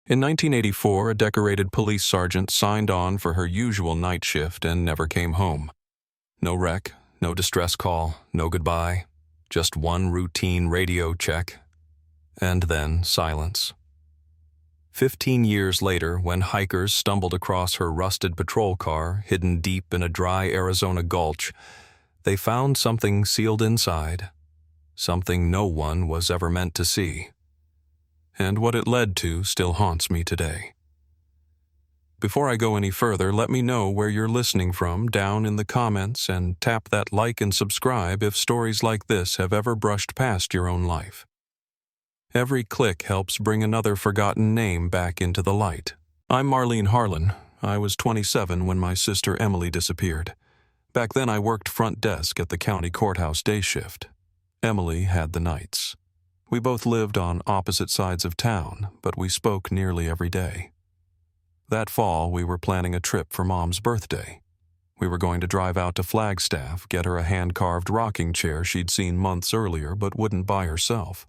In 1984, a decorated police sergeant signed on for her usual night shift and never came home. No wreck, no distress call, no goodbye, just one routine radio check, and then silence. 15 years later, when hikers stumbled across her rusted patrol car hidden deep in a dry Arizona gulch, they found something sealed inside, something no one was ever meant to see. And what it led to still haunts me today. Before I go any further, let me know where you're listening from down in the comments and tap that like and subscribe if stories like this have ever brushed past your own life. Every click helps bring another forgotten name back into the light. I'm Marlene Harlan. I was 27 when my sister Emily disappeared. Back then I worked front desk at the county courthouse day shift. Emily had the nights. We both lived on opposite sides of town, but we spoke nearly every day. That fall, we were planning a trip for Mom's birthday. We were going to drive out to Flagstaff, get her a hand-carved rocking chair she'd seen months earlier but wouldn't buy herself.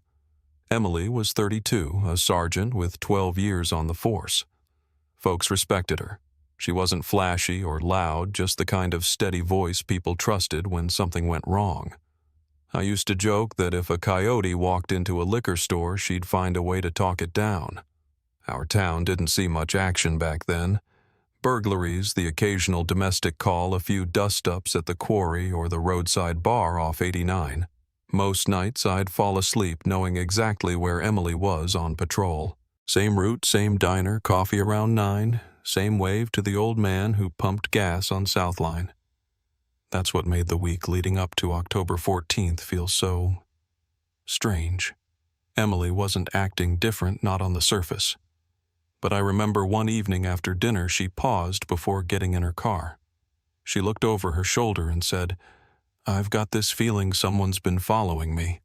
Emily was 32, a sergeant with 12 years on the force. Folks respected her. She wasn't flashy or loud, just the kind of steady voice people trusted when something went wrong. I used to joke that if a coyote walked into a liquor store, she'd find a way to talk it down. Our town didn't see much action back then. Burglaries, the occasional domestic call, a few dust-ups at the quarry or the roadside bar off 89. Most nights I'd fall asleep knowing exactly where Emily was on patrol. Same route, same diner, coffee around 9, same wave to the old man who pumped gas on Southline. That's what made the week leading up to October 14th feel so strange. Emily wasn't acting different, not on the surface. But I remember one evening after dinner she paused before getting in her car. She looked over her shoulder and said, "I've got this feeling someone's been following me."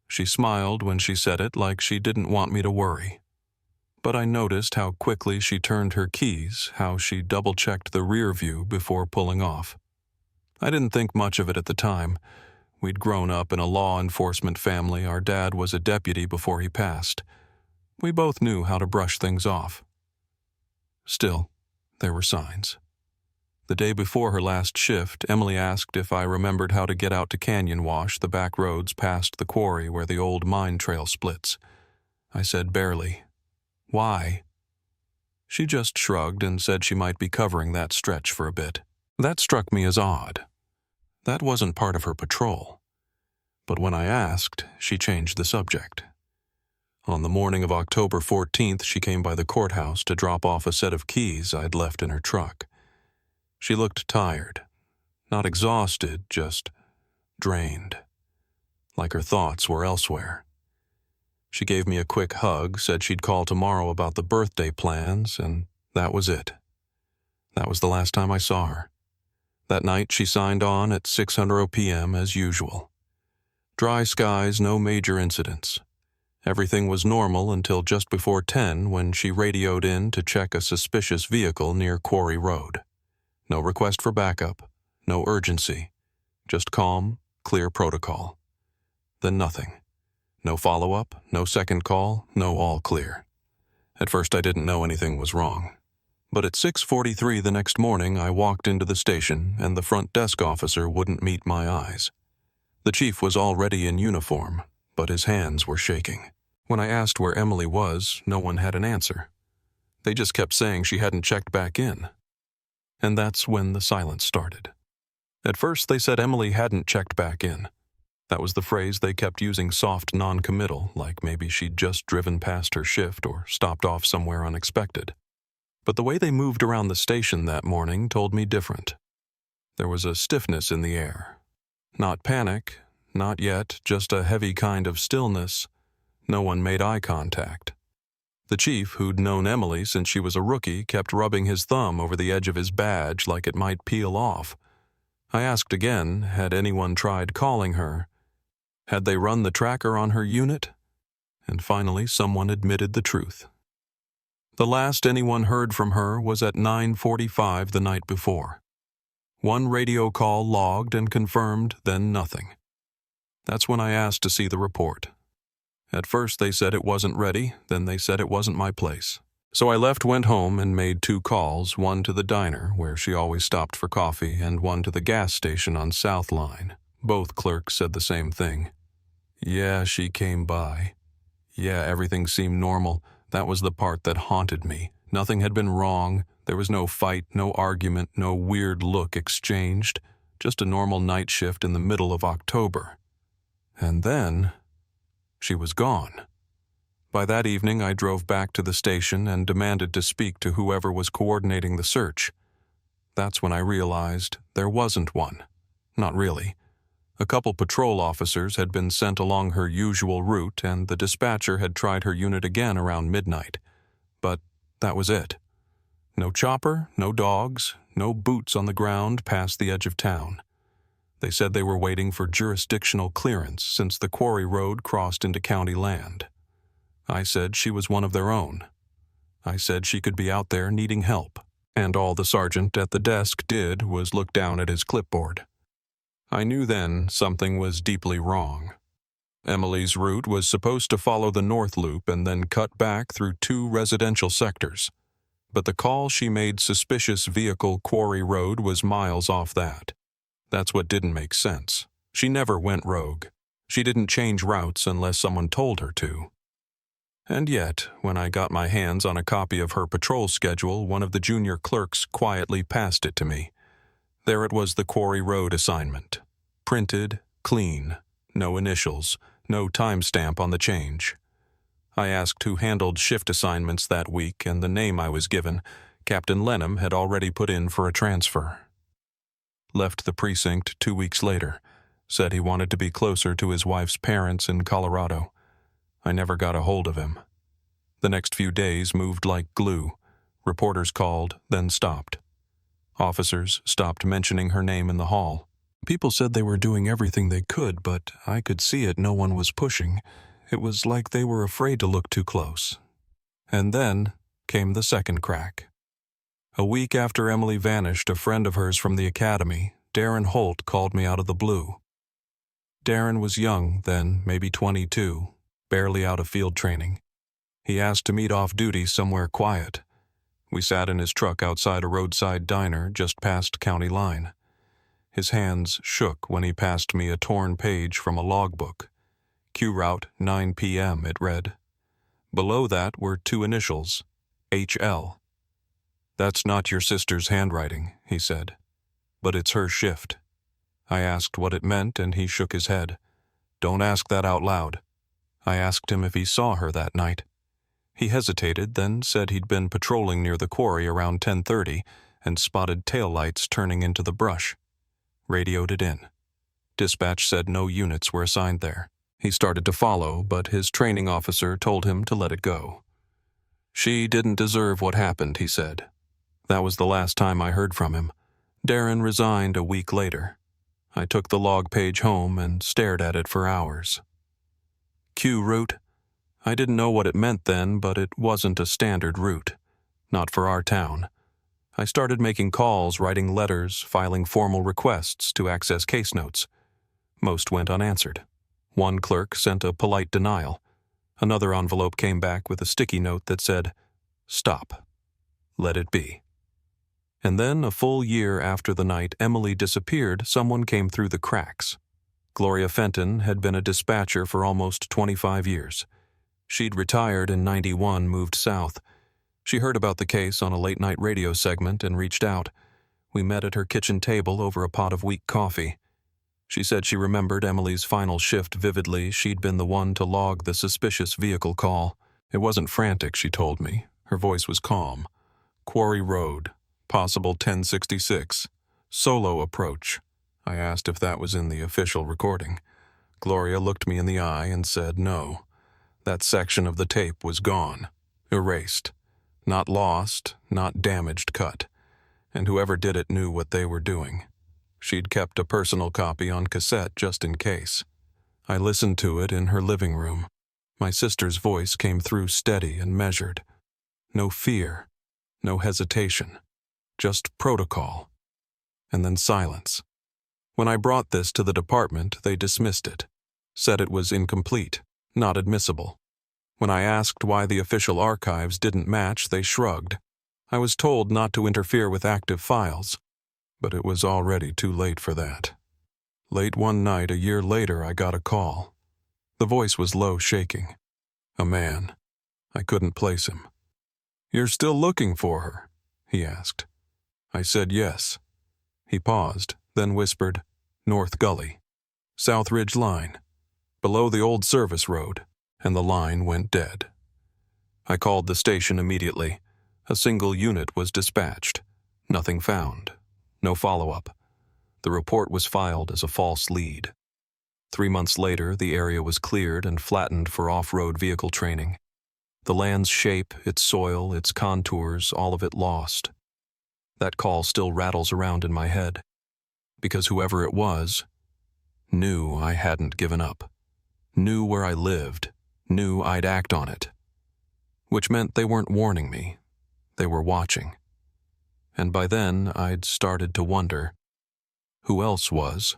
She smiled when she said it like she didn't want me to worry. But I noticed how quickly she turned her keys, how she double-checked the rear view before pulling off. I didn't think much of it at the time. We'd grown up in a law enforcement family. Our dad was a deputy before he passed. We both knew how to brush things off. Still, there were signs. The day before her last shift, Emily asked if I remembered how to get out to Canyon Wash, the back roads past the quarry where the old mine trail splits. I said barely. "Why?" She just shrugged and said she might be covering that stretch for a bit. That struck me as odd. That wasn't part of her patrol. But when I asked, she changed the subject. On the morning of October 14th, she came by the courthouse to drop off a set of keys I'd left in her truck. She looked tired. Not exhausted, just drained. Like her thoughts were elsewhere. She gave me a quick hug, said she'd call tomorrow about the birthday plans, and that was it. That was the last time I saw her. That night she signed on at 6:00 p.m. as usual. Dry skies, no major incidents. Everything was normal until just before 10 when she radioed in to check a suspicious vehicle near Quarry Road. No request for backup, no urgency, just calm, clear protocol. Then nothing. No follow-up, no second call, no all clear. At first I didn't know anything was wrong. But at 6:43 the next morning, I walked into the station and the front desk officer wouldn't meet my eyes. The chief was already in uniform, but his hands were shaking. When I asked where Emily was, no one had an answer. They just kept saying she hadn't checked back in. And that's when the silence started. At first they said Emily hadn't checked back in. That was the phrase they kept using, soft non-committal, like maybe she'd just driven past her shift or stopped off somewhere unexpected. But the way they moved around the station that morning told me different. There was a stiffness in the air. Not panic, not yet, just a heavy kind of stillness. No one made eye contact. The chief, who'd known Emily since she was a rookie, kept rubbing his thumb over the edge of his badge like it might peel off. I asked again, had anyone tried calling her? Had they run the tracker on her unit? And finally someone admitted the truth. The last anyone heard from her was at 9:45 the night before. One radio call logged and confirmed, then nothing. That's when I asked to see the report. At first they said it wasn't ready, then they said it wasn't my place. So I went home and made 2 calls, one to the diner, where she always stopped for coffee, and one to the gas station on South Line. Both clerks said the same thing. Yeah, she came by. Yeah, everything seemed normal. That was the part that haunted me. Nothing had been wrong. There was no fight, no argument, no weird look exchanged. Just a normal night shift in the middle of October. And then, she was gone. By that evening, I drove back to the station and demanded to speak to whoever was coordinating the search. That's when I realized there wasn't one. Not really. A couple patrol officers had been sent along her usual route, and the dispatcher had tried her unit again around midnight. But that was it. No chopper, no dogs, no boots on the ground past the edge of town. They said they were waiting for jurisdictional clearance since the quarry road crossed into county land. I said she was one of their own. I said she could be out there needing help, and all the sergeant at the desk did was look down at his clipboard. I knew then something was deeply wrong. Emily's route was supposed to follow the North Loop and then cut back through 2 residential sectors. But the call she made suspicious vehicle Quarry Road was miles off that. That's what didn't make sense. She never went rogue. She didn't change routes unless someone told her to. And yet, when I got my hands on a copy of her patrol schedule, one of the junior clerks quietly passed it to me. There it was, the Quarry Road assignment. Printed, clean, no initials, no timestamp on the change. I asked who handled shift assignments that week, and the name I was given, Captain Lenham, had already put in for a transfer. Left the precinct 2 weeks later. Said he wanted to be closer to his wife's parents in Colorado. I never got a hold of him. The next few days moved like glue. Reporters called, then stopped. Officers stopped mentioning her name in the hall. People said they were doing everything they could, but I could see it no one was pushing. It was like they were afraid to look too close. And then came the second crack. A week after Emily vanished, a friend of hers from the academy, Darren Holt, called me out of the blue. Darren was young then, maybe 22, barely out of field training. He asked to meet off duty somewhere quiet. We sat in his truck outside a roadside diner just past county line. His hands shook when he passed me a torn page from a logbook. Q route 9 p.m., it read. Below that were 2 initials, HL. That's not your sister's handwriting, he said, but it's her shift. I asked what it meant, and he shook his head. Don't ask that out loud. I asked him if he saw her that night. He hesitated, then said he'd been patrolling near the quarry around 10:30 and spotted taillights turning into the brush. Radioed it in. Dispatch said no units were assigned there. He started to follow, but his training officer told him to let it go. She didn't deserve what happened, he said. That was the last time I heard from him. Darren resigned a week later. I took the log page home and stared at it for hours. Q route? I didn't know what it meant then, but it wasn't a standard route. Not for our town. I started making calls, writing letters, filing formal requests to access case notes. Most went unanswered. One clerk sent a polite denial. Another envelope came back with a sticky note that said, "Stop. Let it be." And then, a full year after the night Emily disappeared, someone came through the cracks. Gloria Fenton had been a dispatcher for almost 25 years. She'd retired in '91, moved south. She heard about the case on a late-night radio segment and reached out. We met at her kitchen table over a pot of weak coffee. She said she remembered Emily's final shift vividly. She'd been the one to log the suspicious vehicle call. It wasn't frantic, she told me. Her voice was calm. Quarry Road, possible 1066. Solo approach. I asked if that was in the official recording. Gloria looked me in the eye and said no. That section of the tape was gone. Erased. Not lost, not damaged cut. And whoever did it knew what they were doing. She'd kept a personal copy on cassette just in case. I listened to it in her living room. My sister's voice came through steady and measured. No fear, no hesitation, just protocol. And then silence. When I brought this to the department, they dismissed it, said it was incomplete, not admissible. When I asked why the official archives didn't match, they shrugged. I was told not to interfere with active files, but it was already too late for that. Late one night, a year later, I got a call. The voice was low, shaking. A man. I couldn't place him. "You're still looking for her?" he asked. I said yes. He paused, then whispered, "North Gully, South Ridge Line, below the old service road," and the line went dead. I called the station immediately. A single unit was dispatched. Nothing found. No follow-up. The report was filed as a false lead. 3 months later, the area was cleared and flattened for off-road vehicle training. The land's shape, its soil, its contours, all of it lost. That call still rattles around in my head, because whoever it was knew I hadn't given up, knew where I lived, knew I'd act on it. Which meant they weren't warning me. They were watching. And by then, I'd started to wonder, who else was?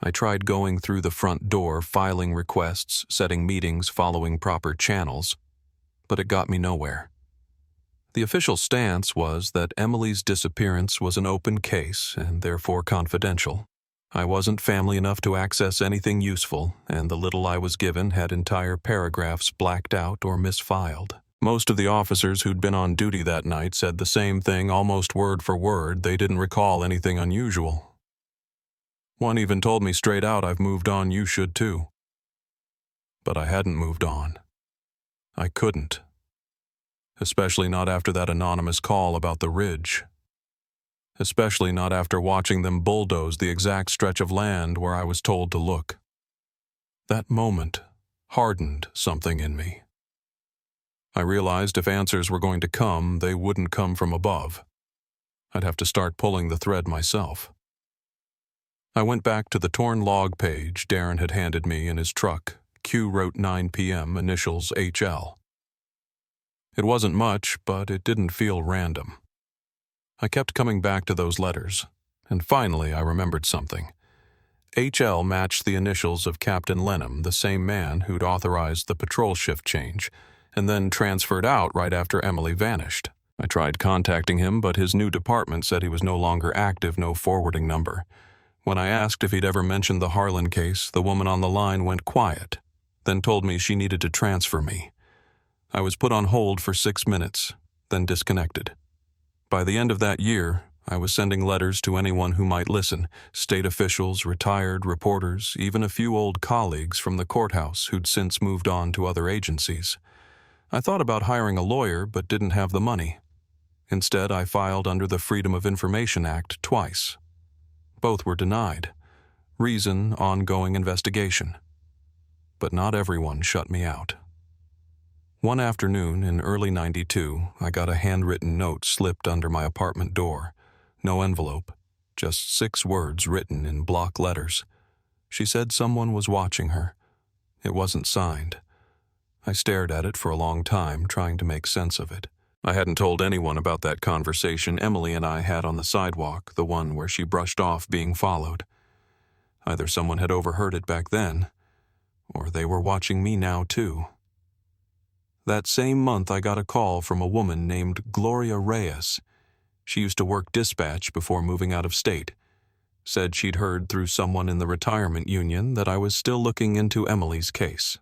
I tried going through the front door, filing requests, setting meetings, following proper channels, but it got me nowhere. The official stance was that Emily's disappearance was an open case and therefore confidential. I wasn't family enough to access anything useful, and the little I was given had entire paragraphs blacked out or misfiled. Most of the officers who'd been on duty that night said the same thing almost word for word. They didn't recall anything unusual. One even told me straight out, "I've moved on, you should too." But I hadn't moved on. I couldn't. Especially not after that anonymous call about the ridge. Especially not after watching them bulldoze the exact stretch of land where I was told to look. That moment hardened something in me. I realized if answers were going to come, they wouldn't come from above. I'd have to start pulling the thread myself. I went back to the torn log page Darren had handed me in his truck. Q wrote 9 p.m., initials HL. It wasn't much, but it didn't feel random. I kept coming back to those letters, and finally I remembered something. HL matched the initials of Captain Lenham, the same man who'd authorized the patrol shift change, and then transferred out right after Emily vanished. I tried contacting him, but his new department said he was no longer active, no forwarding number. When I asked if he'd ever mentioned the Harlan case, the woman on the line went quiet, then told me she needed to transfer me. I was put on hold for 6 minutes, then disconnected. By the end of that year, I was sending letters to anyone who might listen, state officials, retired reporters, even a few old colleagues from the courthouse who'd since moved on to other agencies. I thought about hiring a lawyer, but didn't have the money. Instead, I filed under the Freedom of Information Act twice. Both were denied. Reason, ongoing investigation. But not everyone shut me out. One afternoon in early '92, I got a handwritten note slipped under my apartment door. No envelope, just 6 words written in block letters. She said someone was watching her. It wasn't signed. I stared at it for a long time, trying to make sense of it. I hadn't told anyone about that conversation Emily and I had on the sidewalk, the one where she brushed off being followed. Either someone had overheard it back then, or they were watching me now too. That same month, I got a call from a woman named Gloria Reyes. She used to work dispatch before moving out of state. Said she'd heard through someone in the retirement union that I was still looking into Emily's case.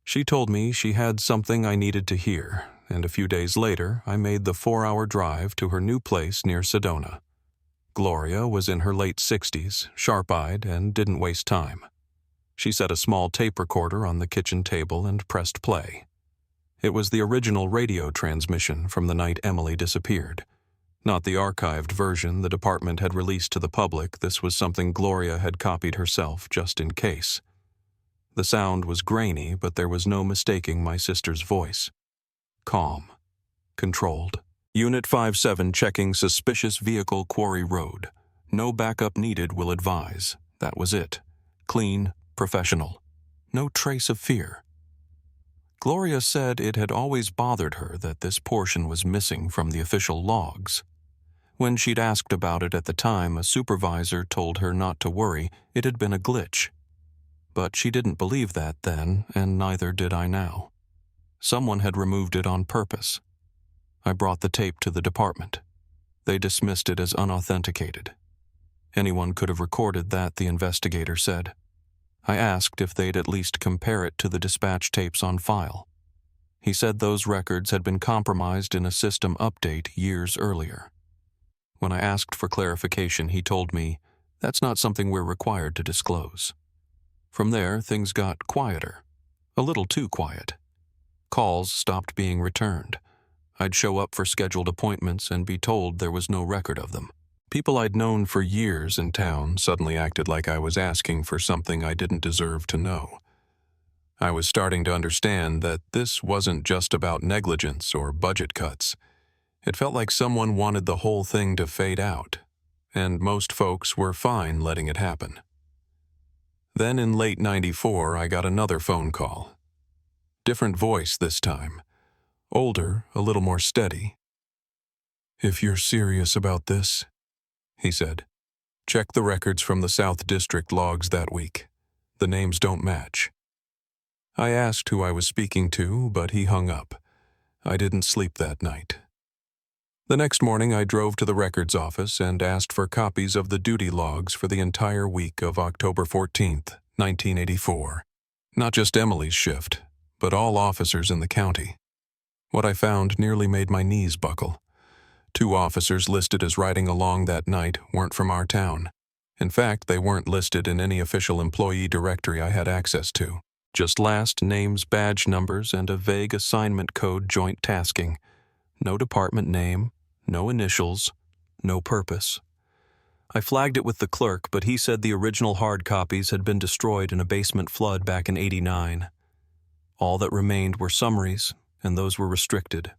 She told me she had something I needed to hear, and a few days later, I made the 4-hour drive to her new place near Sedona. Gloria was in her late 60s, sharp-eyed, and didn't waste time. She set a small tape recorder on the kitchen table and pressed play. It was the original radio transmission from the night Emily disappeared. Not the archived version the department had released to the public. This was something Gloria had copied herself just in case. The sound was grainy, but there was no mistaking my sister's voice. Calm. Controlled. Unit 57 checking suspicious vehicle Quarry Road. No backup needed, will advise. That was it. Clean, professional. No trace of fear. Gloria said it had always bothered her that this portion was missing from the official logs. When she'd asked about it at the time, a supervisor told her not to worry, it had been a glitch. But she didn't believe that then, and neither did I now. Someone had removed it on purpose. I brought the tape to the department. They dismissed it as unauthenticated. Anyone could have recorded that, the investigator said. I asked if they'd at least compare it to the dispatch tapes on file. He said those records had been compromised in a system update years earlier. When I asked for clarification, he told me, "That's not something we're required to disclose." From there, things got quieter. A little too quiet. Calls stopped being returned. I'd show up for scheduled appointments and be told there was no record of them. People I'd known for years in town suddenly acted like I was asking for something I didn't deserve to know. I was starting to understand that this wasn't just about negligence or budget cuts. It felt like someone wanted the whole thing to fade out, and most folks were fine letting it happen. Then in late '94, I got another phone call. Different voice this time. Older, a little more steady. "If you're serious about this," he said, "check the records from the South District logs that week. The names don't match." I asked who I was speaking to, but he hung up. I didn't sleep that night. The next morning, I drove to the records office and asked for copies of the duty logs for the entire week of October 14th, 1984. Not just Emily's shift, but all officers in the county. What I found nearly made my knees buckle. 2 officers listed as riding along that night weren't from our town. In fact, they weren't listed in any official employee directory I had access to. Just last names, badge numbers, and a vague assignment code joint tasking. No department name, no initials, no purpose. I flagged it with the clerk, but he said the original hard copies had been destroyed in a basement flood back in '89. All that remained were summaries, and those were restricted.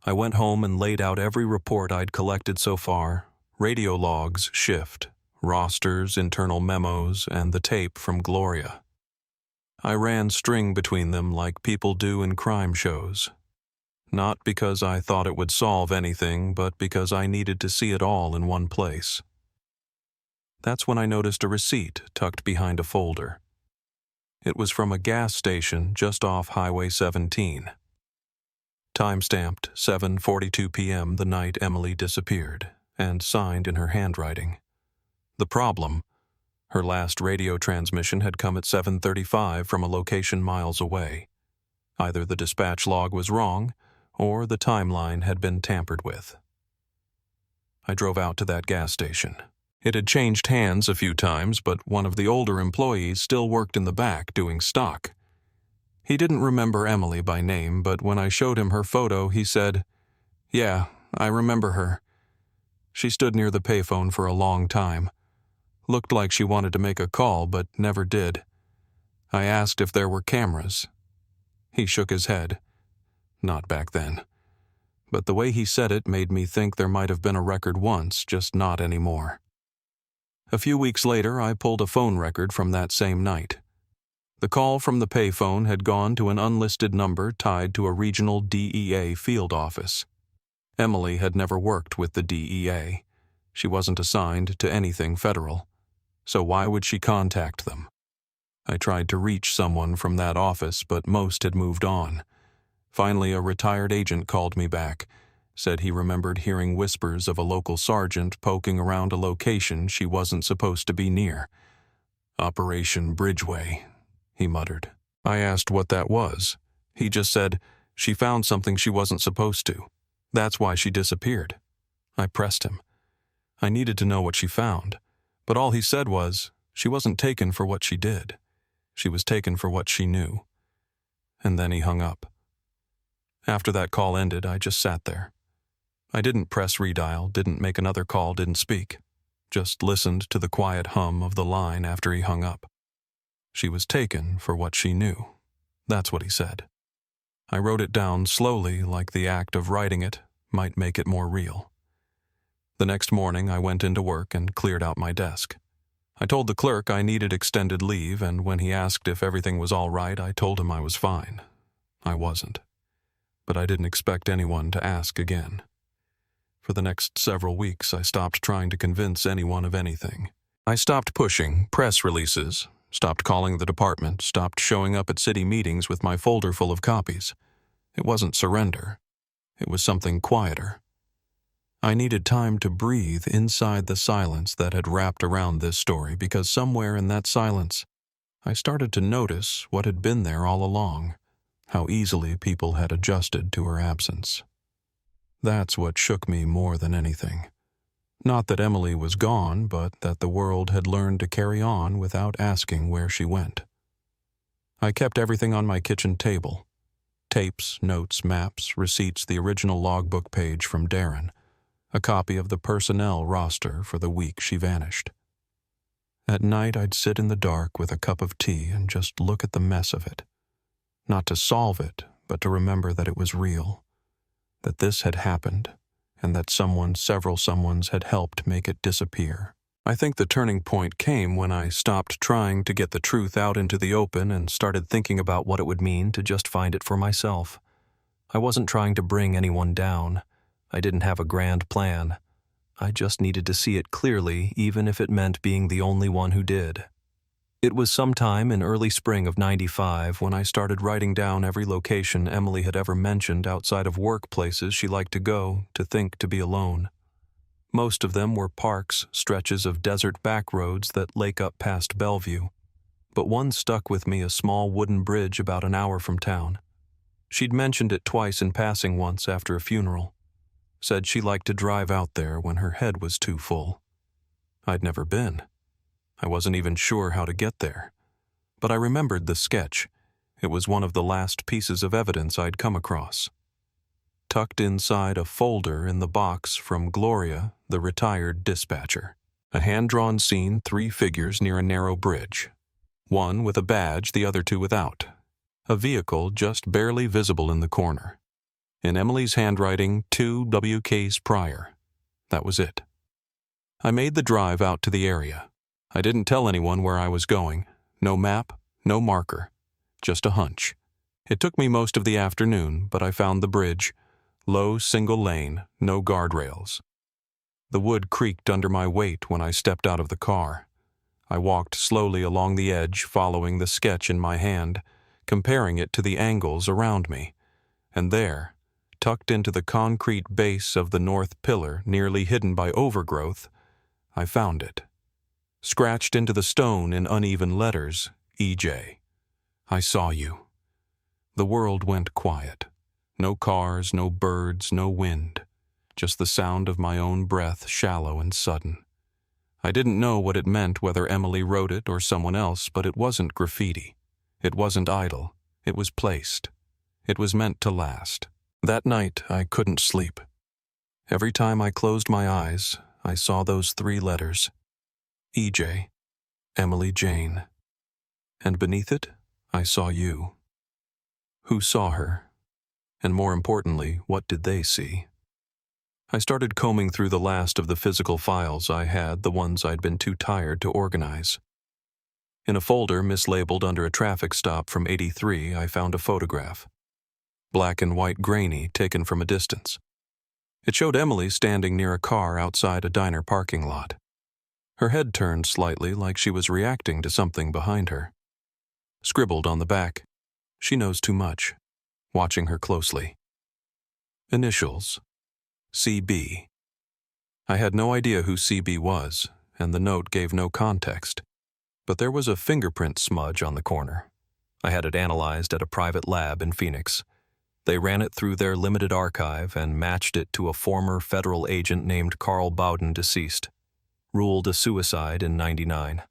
I went home and laid out every report I'd collected so far, radio logs, shift, rosters, internal memos, and the tape from Gloria. I ran string between them like people do in crime shows. Not because I thought it would solve anything, but because I needed to see it all in one place. That's when I noticed a receipt tucked behind a folder. It was from a gas station just off Highway 17. Time-stamped 7:42 p.m. the night Emily disappeared, and signed in her handwriting. The problem: her last radio transmission had come at 7:35 from a location miles away. Either the dispatch log was wrong, or the timeline had been tampered with. I drove out to that gas station. It had changed hands a few times, but one of the older employees still worked in the back doing stock. He didn't remember Emily by name, but when I showed him her photo, he said, "Yeah, I remember her. She stood near the payphone for a long time. Looked like she wanted to make a call, but never did. I asked if there were cameras." He shook his head. Not back then. But the way he said it made me think there might have been a record once, just not anymore. A few weeks later, I pulled a phone record from that same night. The call from the payphone had gone to an unlisted number tied to a regional DEA field office. Emily had never worked with the DEA. She wasn't assigned to anything federal. So why would she contact them? I tried to reach someone from that office, but most had moved on. Finally, a retired agent called me back, said he remembered hearing whispers of a local sergeant poking around a location she wasn't supposed to be near. "Operation Bridgeway," he muttered. I asked what that was. He just said, "She found something she wasn't supposed to. That's why she disappeared." I pressed him. I needed to know what she found, but all he said was, she wasn't taken for what she did. She was taken for what she knew. And then he hung up. After that call ended, I just sat there. I didn't press redial, didn't make another call, didn't speak. Just listened to the quiet hum of the line after he hung up. She was taken for what she knew. That's what he said. I wrote it down slowly, like the act of writing it might make it more real. The next morning, I went into work and cleared out my desk. I told the clerk I needed extended leave, and when he asked if everything was all right, I told him I was fine. I wasn't. But I didn't expect anyone to ask again. For the next several weeks, I stopped trying to convince anyone of anything. I stopped pushing press releases, stopped calling the department, stopped showing up at city meetings with my folder full of copies. It wasn't surrender. It was something quieter. I needed time to breathe inside the silence that had wrapped around this story, because somewhere in that silence, I started to notice what had been there all along, how easily people had adjusted to her absence. That's what shook me more than anything. Not that Emily was gone, but that the world had learned to carry on without asking where she went. I kept everything on my kitchen table. Tapes, notes, maps, receipts, the original logbook page from Darren, a copy of the personnel roster for the week she vanished. At night, I'd sit in the dark with a cup of tea and just look at the mess of it. Not to solve it, but to remember that it was real, that this had happened, and that several someones had helped make it disappear. I think the turning point came when I stopped trying to get the truth out into the open and started thinking about what it would mean to just find it for myself. I wasn't trying to bring anyone down. I didn't have a grand plan. I just needed to see it clearly, even if it meant being the only one who did. It was sometime in early spring of '95 when I started writing down every location Emily had ever mentioned outside of workplaces she liked to go to think to be alone. Most of them were parks, stretches of desert back roads that lake up past Bellevue. But one stuck with me, a small wooden bridge about an hour from town. She'd mentioned it twice in passing once after a funeral. Said she liked to drive out there when her head was too full. I'd never been. I wasn't even sure how to get there. But I remembered the sketch. It was one of the last pieces of evidence I'd come across. Tucked inside a folder in the box from Gloria, the retired dispatcher. A hand-drawn scene, 3 figures near a narrow bridge. One with a badge, the other 2 without. A vehicle just barely visible in the corner. In Emily's handwriting, 2 WKs prior. That was it. I made the drive out to the area. I didn't tell anyone where I was going. No map, no marker. Just a hunch. It took me most of the afternoon, but I found the bridge. Low single lane, no guardrails. The wood creaked under my weight when I stepped out of the car. I walked slowly along the edge, following the sketch in my hand, comparing it to the angles around me. And there, tucked into the concrete base of the north pillar, nearly hidden by overgrowth, I found it. Scratched into the stone in uneven letters, EJ. I saw you. The world went quiet. No cars, no birds, no wind. Just the sound of my own breath, shallow and sudden. I didn't know what it meant, whether Emily wrote it or someone else, but it wasn't graffiti. It wasn't idle. It was placed. It was meant to last. That night, I couldn't sleep. Every time I closed my eyes, I saw those 3 letters. EJ, Emily Jane. And beneath it, I saw you. Who saw her? And more importantly, what did they see? I started combing through the last of the physical files I had, the ones I'd been too tired to organize. In a folder mislabeled under a traffic stop from '83, I found a photograph. Black and white, grainy, taken from a distance. It showed Emily standing near a car outside a diner parking lot. Her head turned slightly, like she was reacting to something behind her. Scribbled on the back, "She knows too much," watching her closely. Initials, CB. I had no idea who CB was, and the note gave no context. But there was a fingerprint smudge on the corner. I had it analyzed at a private lab in Phoenix. They ran it through their limited archive and matched it to a former federal agent named Carl Bowden, deceased. Ruled a suicide in '99.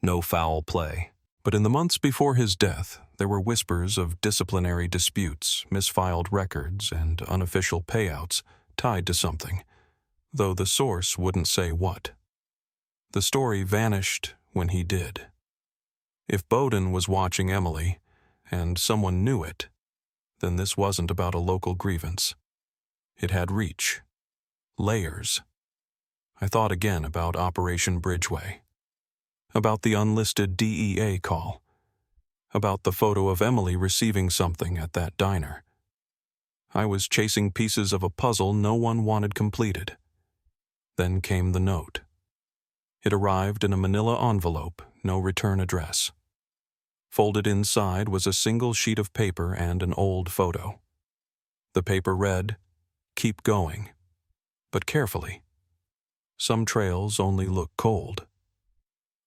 No foul play. But in the months before his death, there were whispers of disciplinary disputes, misfiled records, and unofficial payouts tied to something, though the source wouldn't say what. The story vanished when he did. If Bowden was watching Emily, and someone knew it, then this wasn't about a local grievance. It had reach. Layers. I thought again about Operation Bridgeway. About the unlisted DEA call. About the photo of Emily receiving something at that diner. I was chasing pieces of a puzzle no one wanted completed. Then came the note. It arrived in a manila envelope, no return address. Folded inside was a single sheet of paper and an old photo. The paper read, "Keep going, but carefully. Some trails only look cold."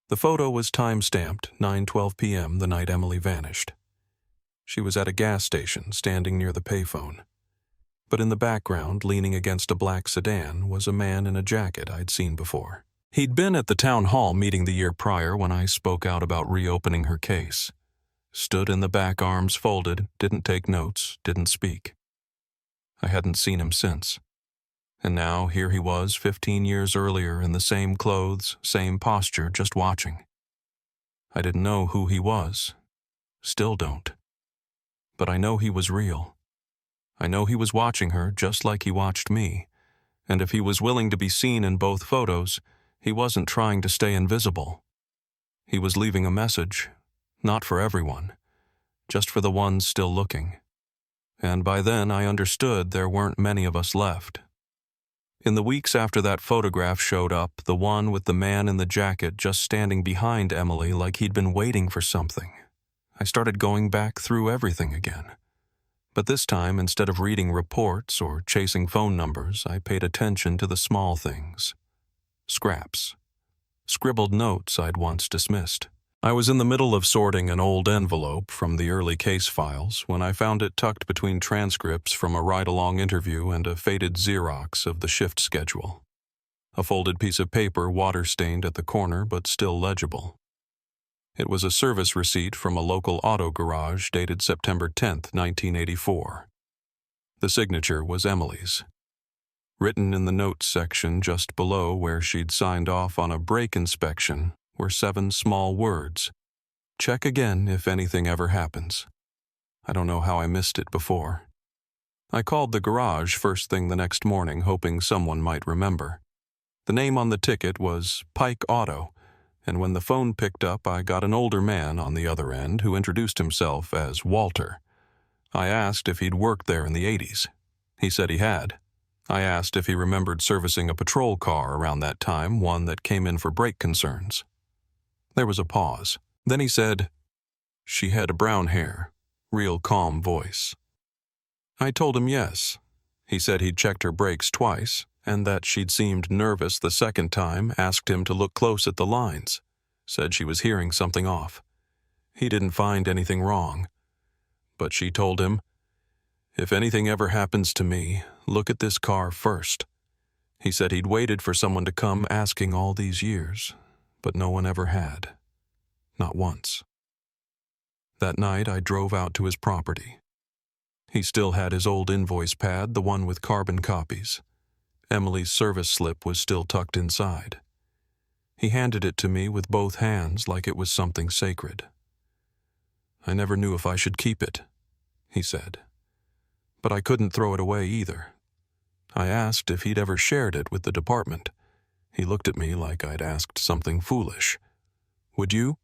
The photo was time-stamped 9:12 p.m. the night Emily vanished. She was at a gas station, standing near the payphone. But in the background, leaning against a black sedan, was a man in a jacket I'd seen before. He'd been at the town hall meeting the year prior when I spoke out about reopening her case. Stood in the back, arms folded, didn't take notes, didn't speak. I hadn't seen him since. And now here he was 15 years earlier in the same clothes, same posture, just watching. I didn't know who he was. Still don't. But I know he was real. I know he was watching her just like he watched me. And if he was willing to be seen in both photos, he wasn't trying to stay invisible. He was leaving a message, not for everyone, just for the ones still looking. And by then I understood there weren't many of us left. In the weeks after that photograph showed up, the one with the man in the jacket just standing behind Emily like he'd been waiting for something, I started going back through everything again. But this time, instead of reading reports or chasing phone numbers, I paid attention to the small things. Scraps. Scribbled notes I'd once dismissed. I was in the middle of sorting an old envelope from the early case files when I found it tucked between transcripts from a ride-along interview and a faded Xerox of the shift schedule. A folded piece of paper, water-stained at the corner but still legible. It was a service receipt from a local auto garage dated September 10th, 1984. The signature was Emily's. Written in the notes section just below where she'd signed off on a brake inspection were 7 small words. "Check again if anything ever happens." I don't know how I missed it before. I called the garage first thing the next morning, hoping someone might remember. The name on the ticket was Pike Auto, and when the phone picked up, I got an older man on the other end who introduced himself as Walter. I asked if he'd worked there in the 80s. He said he had. I asked if he remembered servicing a patrol car around that time, one that came in for brake concerns. There was a pause. Then he said, "She had brown hair, real calm voice." I told him yes. He said he'd checked her brakes twice, and that she'd seemed nervous the second time, asked him to look close at the lines. Said she was hearing something off. He didn't find anything wrong. But she told him, "If anything ever happens to me, look at this car first." He said he'd waited for someone to come asking all these years, but no one ever had. Not once. That night I drove out to his property. He still had his old invoice pad, the one with carbon copies. Emily's service slip was still tucked inside. He handed it to me with both hands like it was something sacred. "I never knew if I should keep it," he said. "But I couldn't throw it away either." I asked if he'd ever shared it with the department. He looked at me like I'd asked something foolish. "Would you?"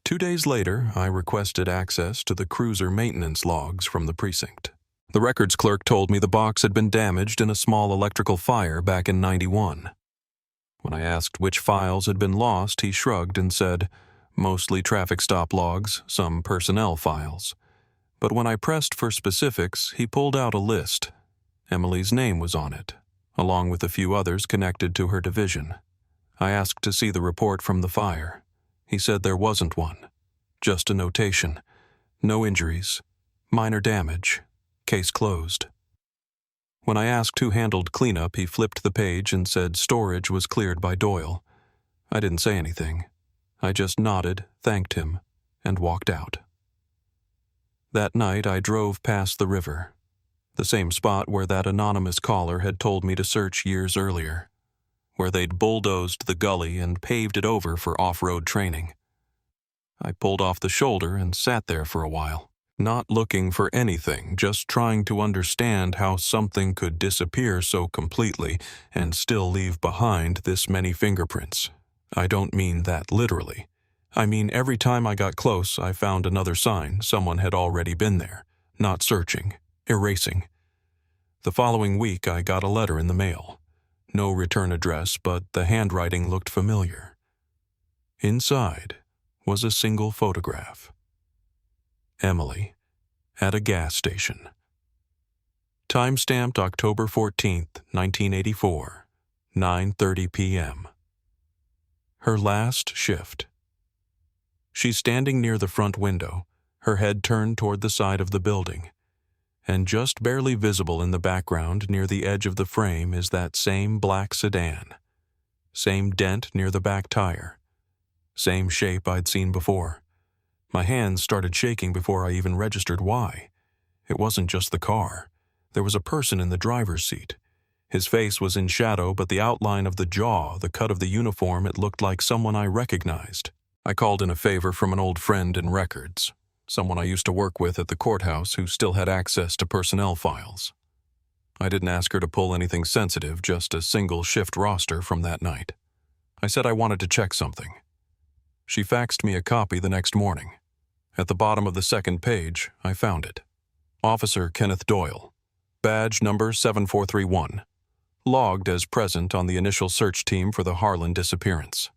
2 days later, I requested access to the cruiser maintenance logs from the precinct. The records clerk told me the box had been damaged in a small electrical fire back in '91. When I asked which files had been lost, he shrugged and said, "Mostly traffic stop logs, some personnel files." But when I pressed for specifics, he pulled out a list. Emily's name was on it, along with a few others connected to her division. I asked to see the report from the fire. He said there wasn't one, just a notation. No injuries, minor damage, case closed. When I asked who handled cleanup, he flipped the page and said storage was cleared by Doyle. I didn't say anything. I just nodded, thanked him, and walked out. That night I drove past the river, the same spot where that anonymous caller had told me to search years earlier, where they'd bulldozed the gully and paved it over for off-road training. I pulled off the shoulder and sat there for a while, not looking for anything, just trying to understand how something could disappear so completely and still leave behind this many fingerprints. I don't mean that literally. I mean every time I got close, I found another sign someone had already been there, not searching, erasing. The following week, I got a letter in the mail. No return address, but the handwriting looked familiar. Inside was a single photograph. Emily at a gas station. Timestamped October 14th, 1984, 9:30 p.m. Her last shift. She's standing near the front window, her head turned toward the side of the building, and just barely visible in the background near the edge of the frame is that same black sedan. Same dent near the back tire. Same shape I'd seen before. My hands started shaking before I even registered why. It wasn't just the car. There was a person in the driver's seat. His face was in shadow, but the outline of the jaw, the cut of the uniform, it looked like someone I recognized. I called in a favor from an old friend in records, someone I used to work with at the courthouse who still had access to personnel files. I didn't ask her to pull anything sensitive, just a single shift roster from that night. I said I wanted to check something. She faxed me a copy the next morning. At the bottom of the second page, I found it. Officer Kenneth Doyle, badge number 7431, logged as present on the initial search team for the Harlan disappearance.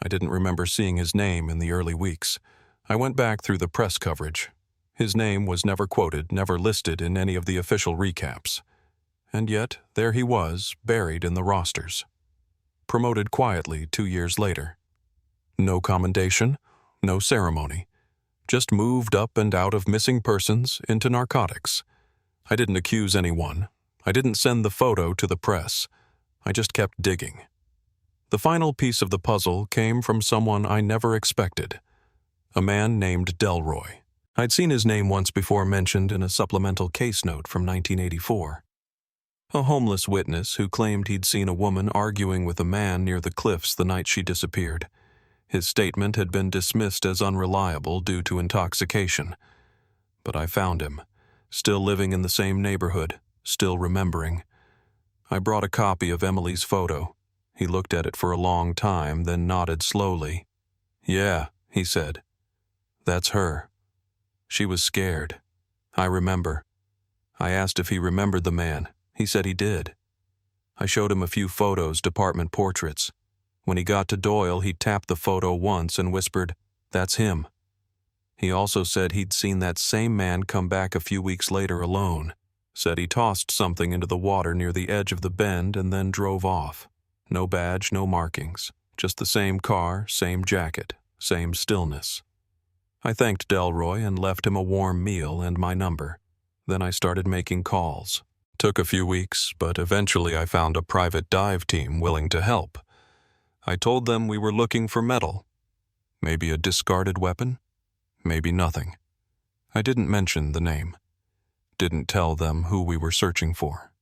I didn't remember seeing his name in the early weeks. I went back through the press coverage. His name was never quoted, never listed in any of the official recaps. And yet, there he was, buried in the rosters. Promoted quietly 2 years later. No commendation, no ceremony. Just moved up and out of missing persons into narcotics. I didn't accuse anyone. I didn't send the photo to the press. I just kept digging. The final piece of the puzzle came from someone I never expected. A man named Delroy. I'd seen his name once before mentioned in a supplemental case note from 1984. A homeless witness who claimed he'd seen a woman arguing with a man near the cliffs the night she disappeared. His statement had been dismissed as unreliable due to intoxication. But I found him, still living in the same neighborhood, still remembering. I brought a copy of Emily's photo. He looked at it for a long time, then nodded slowly. "Yeah," he said. "That's her. She was scared. I remember." I asked if he remembered the man. He said he did. I showed him a few photos, department portraits. When he got to Doyle, he tapped the photo once and whispered, "That's him." He also said he'd seen that same man come back a few weeks later alone. Said he tossed something into the water near the edge of the bend and then drove off. No badge, no markings. Just the same car, same jacket, same stillness. I thanked Delroy and left him a warm meal and my number. Then I started making calls. Took a few weeks, but eventually I found a private dive team willing to help. I told them we were looking for metal. Maybe a discarded weapon? Maybe nothing. I didn't mention the name. Didn't tell them who we were searching for.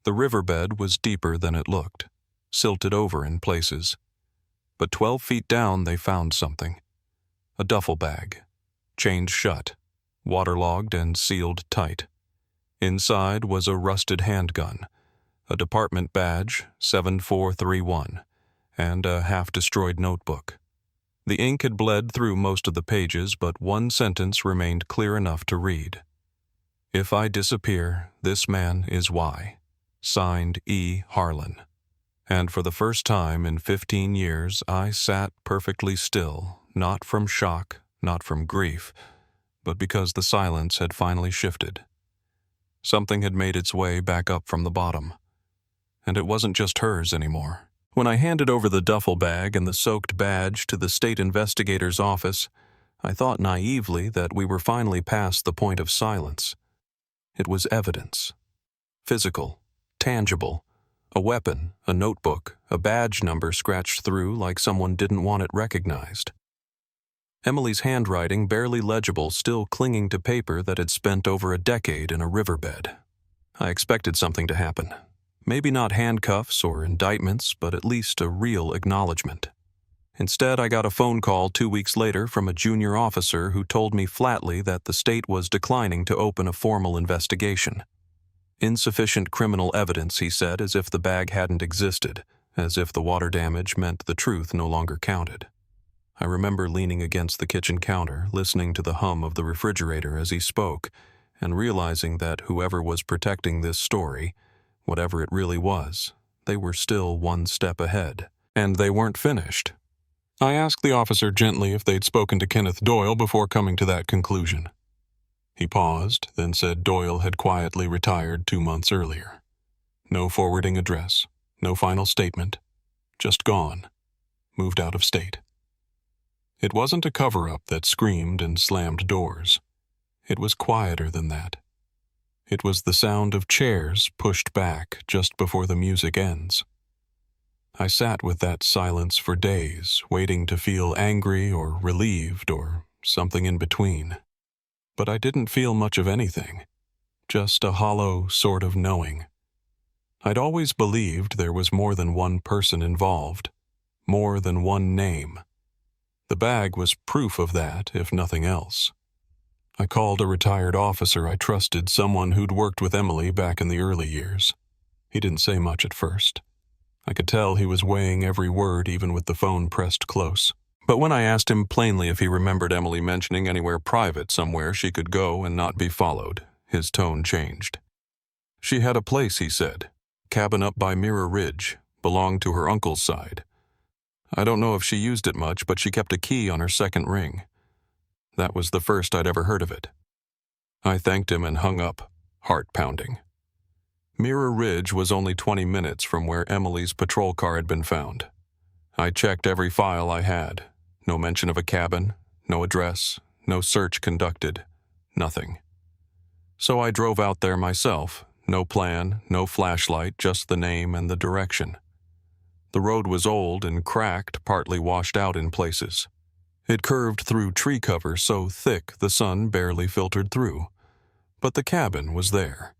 The riverbed was deeper than it looked, silted over in places. But 12 feet down they found something. A duffel bag, chained shut, waterlogged and sealed tight. Inside was a rusted handgun, a department badge, 7431, and a half-destroyed notebook. The ink had bled through most of the pages, but one sentence remained clear enough to read. "If I disappear, this man is why." Signed E. Harlan. And for the first time in 15 years, I sat perfectly still, not from shock, not from grief, but because the silence had finally shifted. Something had made its way back up from the bottom. And it wasn't just hers anymore. When I handed over the duffel bag and the soaked badge to the state investigator's office, I thought naively that we were finally past the point of silence. It was evidence. Physical, tangible. A weapon, a notebook, a badge number scratched through like someone didn't want it recognized. Emily's handwriting, barely legible, still clinging to paper that had spent over a decade in a riverbed. I expected something to happen. Maybe not handcuffs or indictments, but at least a real acknowledgement. Instead, I got a phone call 2 weeks later from a junior officer who told me flatly that the state was declining to open a formal investigation. Insufficient criminal evidence, he said, as if the bag hadn't existed, as if the water damage meant the truth no longer counted. I remember leaning against the kitchen counter, listening to the hum of the refrigerator as he spoke, and realizing that whoever was protecting this story, whatever it really was, they were still one step ahead. And they weren't finished. I asked the officer gently if they'd spoken to Kenneth Doyle before coming to that conclusion. He paused, then said Doyle had quietly retired 2 months earlier. No forwarding address, no final statement, just gone, moved out of state. It wasn't a cover-up that screamed and slammed doors. It was quieter than that. It was the sound of chairs pushed back just before the music ends. I sat with that silence for days, waiting to feel angry or relieved or something in between. But I didn't feel much of anything, just a hollow sort of knowing. I'd always believed there was more than one person involved, more than one name. The bag was proof of that, if nothing else. I called a retired officer I trusted, someone who'd worked with Emily back in the early years. He didn't say much at first. I could tell he was weighing every word, even with the phone pressed close. But when I asked him plainly if he remembered Emily mentioning anywhere private somewhere she could go and not be followed, his tone changed. She had a place, he said. Cabin up by Mirror Ridge, belonged to her uncle's side. I don't know if she used it much, but she kept a key on her second ring. That was the first I'd ever heard of it. I thanked him and hung up, heart pounding. Mirror Ridge was only 20 minutes from where Emily's patrol car had been found. I checked every file I had. No mention of a cabin, no address, no search conducted, nothing. So I drove out there myself, no plan, no flashlight, just the name and the direction. The road was old and cracked, partly washed out in places. It curved through tree cover so thick the sun barely filtered through. But the cabin was there.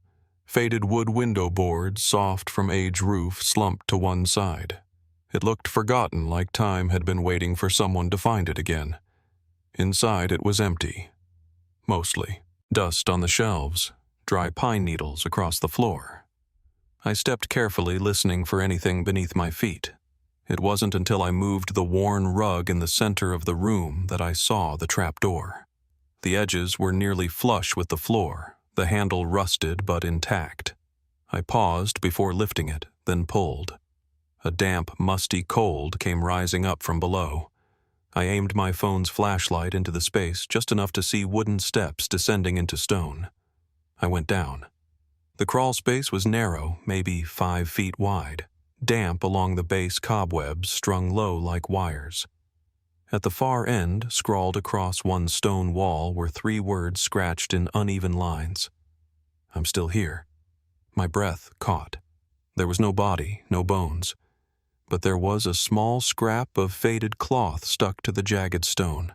Faded wood window boards, soft from age roof, slumped to one side. It looked forgotten, like time had been waiting for someone to find it again. Inside it was empty. Mostly. Dust on the shelves, dry pine needles across the floor. I stepped carefully, listening for anything beneath my feet. It wasn't until I moved the worn rug in the center of the room that I saw the trapdoor. The edges were nearly flush with the floor, the handle rusted but intact. I paused before lifting it, then pulled. A damp, musty cold came rising up from below. I aimed my phone's flashlight into the space just enough to see wooden steps descending into stone. I went down. The crawl space was narrow, maybe 5 feet wide, damp along the base cobwebs strung low like wires. At the far end, scrawled across one stone wall, were 3 words scratched in uneven lines. I'm still here. My breath caught. There was no body, no bones. But there was a small scrap of faded cloth stuck to the jagged stone.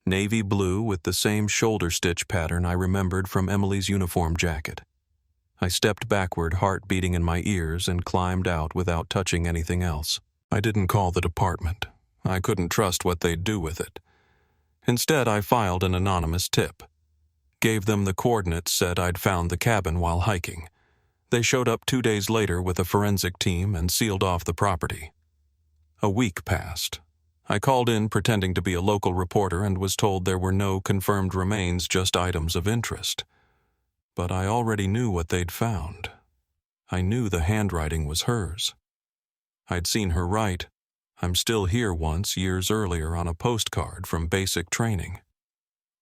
Navy blue with the same shoulder stitch pattern I remembered from Emily's uniform jacket. I stepped backward, heart beating in my ears, and climbed out without touching anything else. I didn't call the department. I couldn't trust what they'd do with it. Instead, I filed an anonymous tip. Gave them the coordinates, said I'd found the cabin while hiking. They showed up 2 days later with a forensic team and sealed off the property. A week passed. I called in pretending to be a local reporter and was told there were no confirmed remains, just items of interest. But I already knew what they'd found. I knew the handwriting was hers. I'd seen her write, "I'm still here," once years earlier on a postcard from basic training.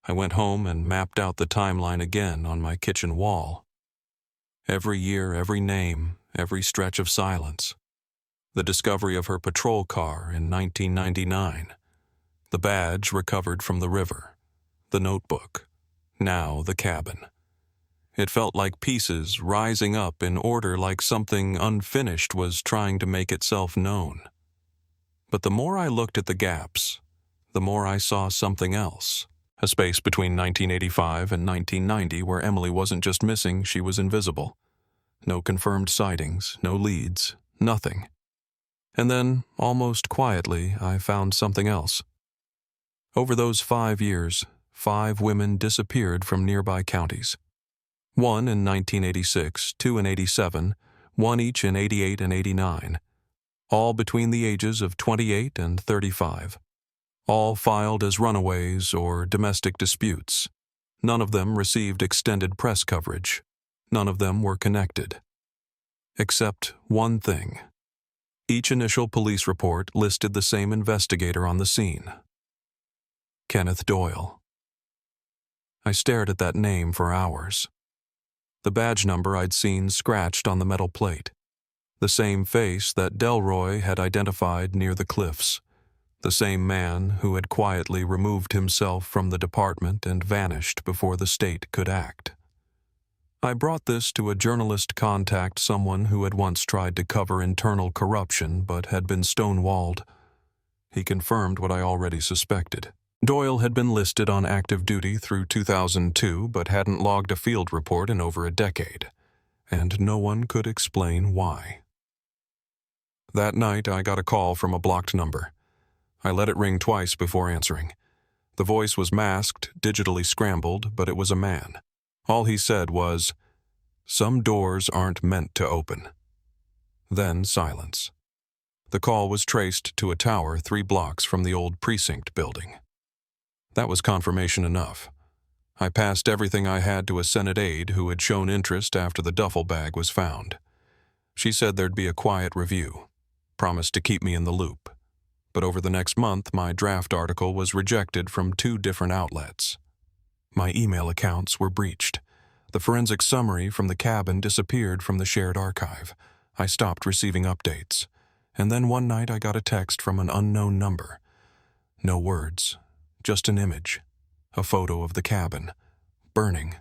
I went home and mapped out the timeline again on my kitchen wall. Every year, every name, every stretch of silence. The discovery of her patrol car in 1999. The badge recovered from the river. The notebook. Now the cabin. It felt like pieces rising up in order, like something unfinished was trying to make itself known. But the more I looked at the gaps, the more I saw something else. A space between 1985 and 1990 where Emily wasn't just missing, she was invisible. No confirmed sightings, no leads, nothing. And then, almost quietly, I found something else. Over those 5 years, 5 women disappeared from nearby counties. 1 in 1986, 2 in 87, 1 each in 88 and 89. All between the ages of 28 and 35. All filed as runaways or domestic disputes. None of them received extended press coverage. None of them were connected. Except one thing. Each initial police report listed the same investigator on the scene. Kenneth Doyle. I stared at that name for hours. The badge number I'd seen scratched on the metal plate. The same face that Delroy had identified near the cliffs. The same man who had quietly removed himself from the department and vanished before the state could act. I brought this to a journalist contact, someone who had once tried to cover internal corruption but had been stonewalled. He confirmed what I already suspected. Doyle had been listed on active duty through 2002 but hadn't logged a field report in over a decade, and no one could explain why. That night I got a call from a blocked number. I let it ring twice before answering. The voice was masked, digitally scrambled, but it was a man. All he said was, "Some doors aren't meant to open." Then silence. The call was traced to a tower 3 blocks from the old precinct building. That was confirmation enough. I passed everything I had to a Senate aide who had shown interest after the duffel bag was found. She said there'd be a quiet review, promised to keep me in the loop. But over the next month, my draft article was rejected from 2 different outlets. My email accounts were breached. The forensic summary from the cabin disappeared from the shared archive. I stopped receiving updates. And then one night I got a text from an unknown number. No words, just an image. A photo of the cabin, burning,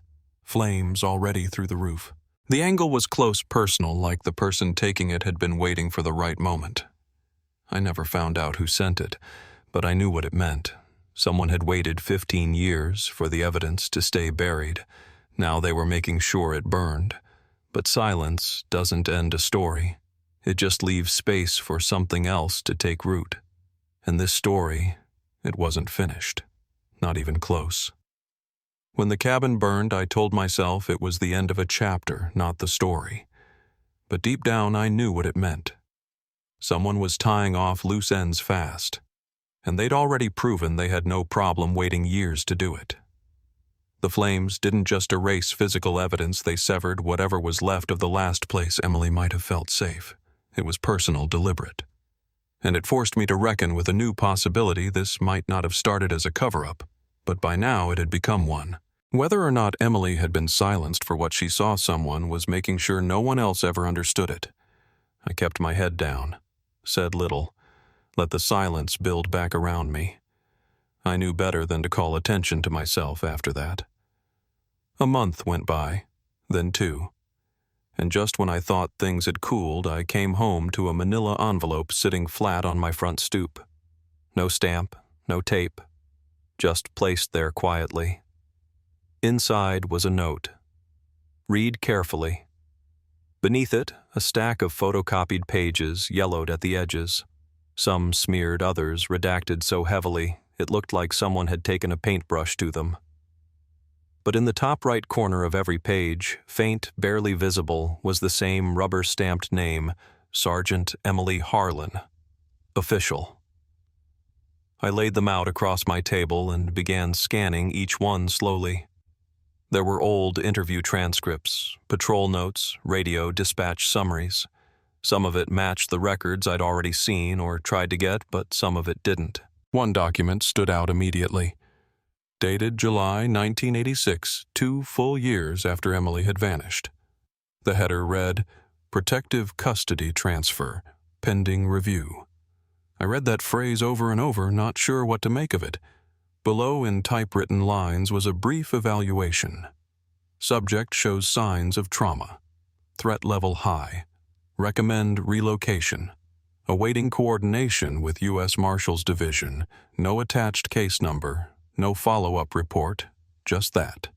flames already through the roof. The angle was close personal, like the person taking it had been waiting for the right moment. I never found out who sent it, but I knew what it meant. Someone had waited 15 years for the evidence to stay buried. Now they were making sure it burned. But silence doesn't end a story. It just leaves space for something else to take root. And this story, it wasn't finished. Not even close. When the cabin burned, I told myself it was the end of a chapter, not the story. But deep down, I knew what it meant. Someone was tying off loose ends fast, and they'd already proven they had no problem waiting years to do it. The flames didn't just erase physical evidence, they severed whatever was left of the last place Emily might have felt safe. It was personal, deliberate. And it forced me to reckon with a new possibility. This might not have started as a cover-up, but by now it had become one. Whether or not Emily had been silenced for what she saw someone was making sure no one else ever understood it. I kept my head down, said little, let the silence build back around me. I knew better than to call attention to myself after that. A month went by, then 2. And just when I thought things had cooled, I came home to a manila envelope sitting flat on my front stoop. No stamp, no tape, just placed there quietly. Inside was a note. Read carefully. Beneath it, a stack of photocopied pages yellowed at the edges. Some smeared, others redacted so heavily it looked like someone had taken a paintbrush to them. But in the top right corner of every page, faint, barely visible, was the same rubber-stamped name, Sergeant Emily Harlan. Official. I laid them out across my table and began scanning each one slowly. There were old interview transcripts, patrol notes, radio dispatch summaries. Some of it matched the records I'd already seen or tried to get, but some of it didn't. One document stood out immediately. Dated July 1986, 2 full years after Emily had vanished. The header read, "Protective Custody Transfer, Pending Review." I read that phrase over and over, not sure what to make of it. Below in typewritten lines was a brief evaluation. Subject shows signs of trauma. Threat level high. Recommend relocation. Awaiting coordination with U.S. Marshals Division. No attached case number. No follow-up report. Just that.